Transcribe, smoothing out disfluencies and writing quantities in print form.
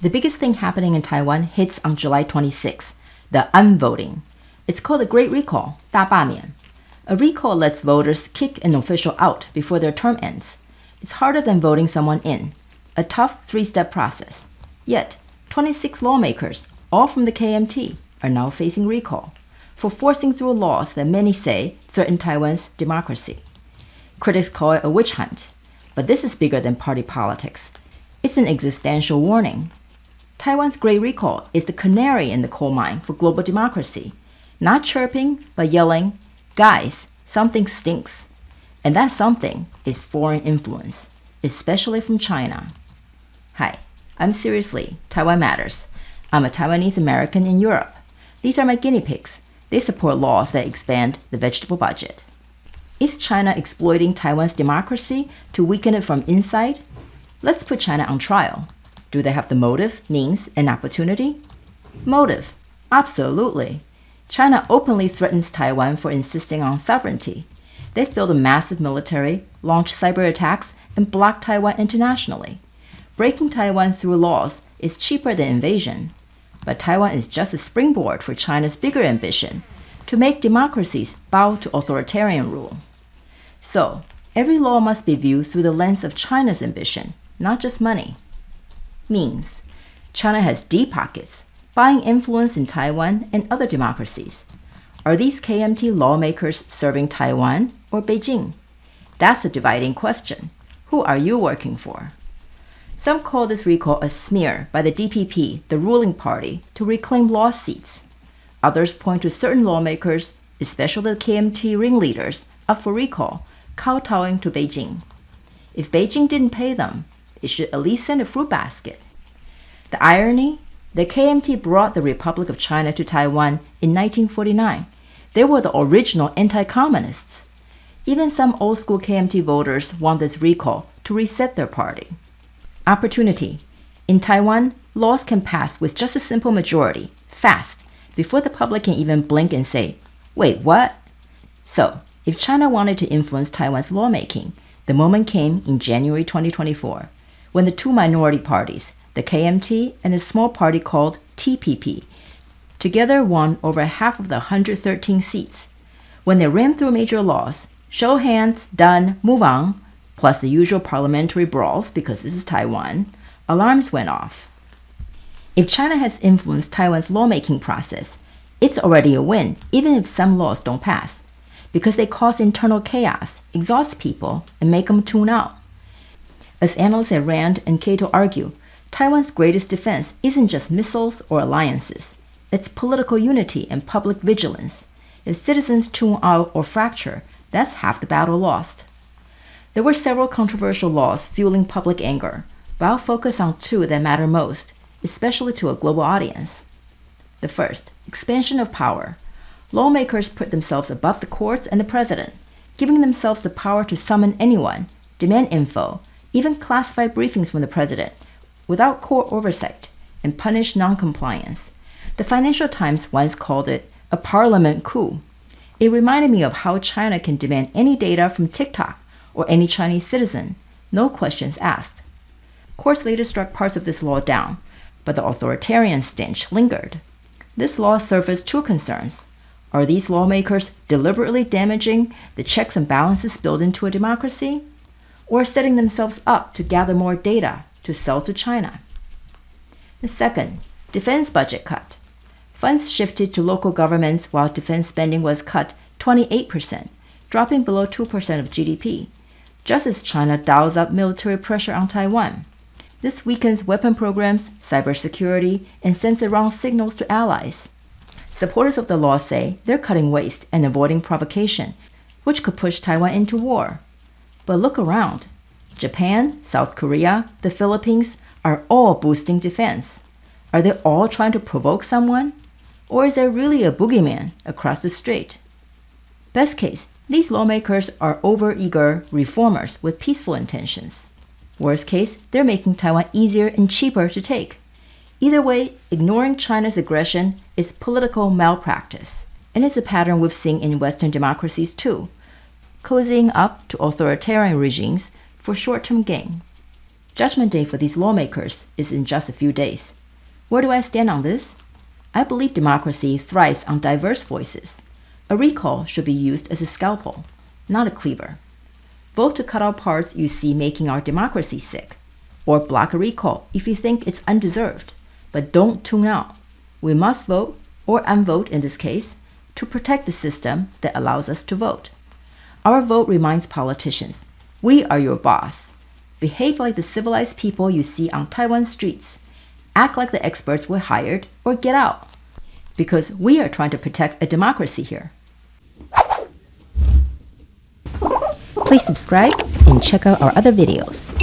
The biggest thing happening in Taiwan hits on July 26th, the unvoting. It's called the Great Recall, 大罢免. A recall lets voters kick an official out before their term ends. It's harder than voting someone in, a tough three-step process. Yet, 26 lawmakers, all from the KMT, are now facing recall for forcing through laws that many say threaten Taiwan's democracy. Critics call it a witch hunt, but this is bigger than party politics. It's an existential warning. Taiwan's Great Recall is the canary in the coal mine for global democracy, not chirping, but yelling, "Guys, something stinks." And that something is foreign influence, especially from China. Hi, I'm Seriously, Taiwan Matters. I'm a Taiwanese American in Europe. These are my guinea pigs. They support laws that expand the vegetable budget. Is China exploiting Taiwan's democracy to weaken it from inside? Let's put China on trial. Do they have the motive, means, and opportunity? Motive. Absolutely. China openly threatens Taiwan for insisting on sovereignty. They've built a massive military, launched cyber attacks, and blocked Taiwan internationally. Breaking Taiwan through laws is cheaper than invasion. But Taiwan is just a springboard for China's bigger ambition to make democracies bow to authoritarian rule. So, every law must be viewed through the lens of China's ambition, not just money. Means, China has deep pockets, buying influence in Taiwan and other democracies. Are these KMT lawmakers serving Taiwan or Beijing? That's the dividing question. Who are you working for? Some call this recall a smear by the DPP, the ruling party, to reclaim lost seats. Others point to certain lawmakers, especially the KMT ringleaders, up for recall, kowtowing to Beijing. If Beijing didn't pay them, it should at least send a fruit basket. The irony? The KMT brought the Republic of China to Taiwan in 1949. They were the original anti-communists. Even some old-school KMT voters want this recall to reset their party. Opportunity. In Taiwan, laws can pass with just a simple majority, fast, before the public can even blink and say, "Wait, what?" So, if China wanted to influence Taiwan's lawmaking, the moment came in January 2024, when the two minority parties, the KMT and a small party called TPP, together won over half of the 113 seats. When they ran through major laws, show hands, done, move on, plus the usual parliamentary brawls because this is Taiwan, alarms went off. If China has influenced Taiwan's lawmaking process, it's already a win, even if some laws don't pass, because they cause internal chaos, exhaust people, and make them tune out. As analysts at Rand and Cato argue, Taiwan's greatest defense isn't just missiles or alliances. It's political unity and public vigilance. If citizens tune out or fracture, that's half the battle lost. There were several controversial laws fueling public anger, but I'll focus on two that matter most, especially to a global audience. The first, expansion of power. Lawmakers put themselves above the courts and the president, giving themselves the power to summon anyone, demand info, even classify briefings from the president, without court oversight, and punish noncompliance. The Financial Times once called it a parliament coup. It reminded me of how China can demand any data from TikTok or any Chinese citizen, no questions asked. Courts later struck parts of this law down, but the authoritarian stench lingered. This law surfaced two concerns. Are these lawmakers deliberately damaging the checks and balances built into a democracy, or setting themselves up to gather more data to sell to China? The second, defense budget cut. Funds shifted to local governments while defense spending was cut 28%, dropping below 2% of GDP, just as China dials up military pressure on Taiwan. This weakens weapon programs, cybersecurity, and sends the wrong signals to allies. Supporters of the law say they're cutting waste and avoiding provocation, which could push Taiwan into war. But look around. Japan, South Korea, the Philippines are all boosting defense. Are they all trying to provoke someone? Or is there really a boogeyman across the strait? Best case, these lawmakers are overeager reformers with peaceful intentions. Worst case, they're making Taiwan easier and cheaper to take. Either way, ignoring China's aggression is political malpractice, and it's a pattern we've seen in Western democracies too, cozying up to authoritarian regimes for short-term gain. Judgment day for these lawmakers is in just a few days. Where do I stand on this? I believe democracy thrives on diverse voices. A recall should be used as a scalpel, not a cleaver. Vote to cut out parts you see making our democracy sick, or block a recall if you think it's undeserved, but don't tune out. We must vote, or unvote in this case, to protect the system that allows us to vote. Our vote reminds politicians, we are your boss. Behave like the civilized people you see on Taiwan streets. Act like the experts we hired, or get out. Because we are trying to protect a democracy here. Please subscribe and check out our other videos.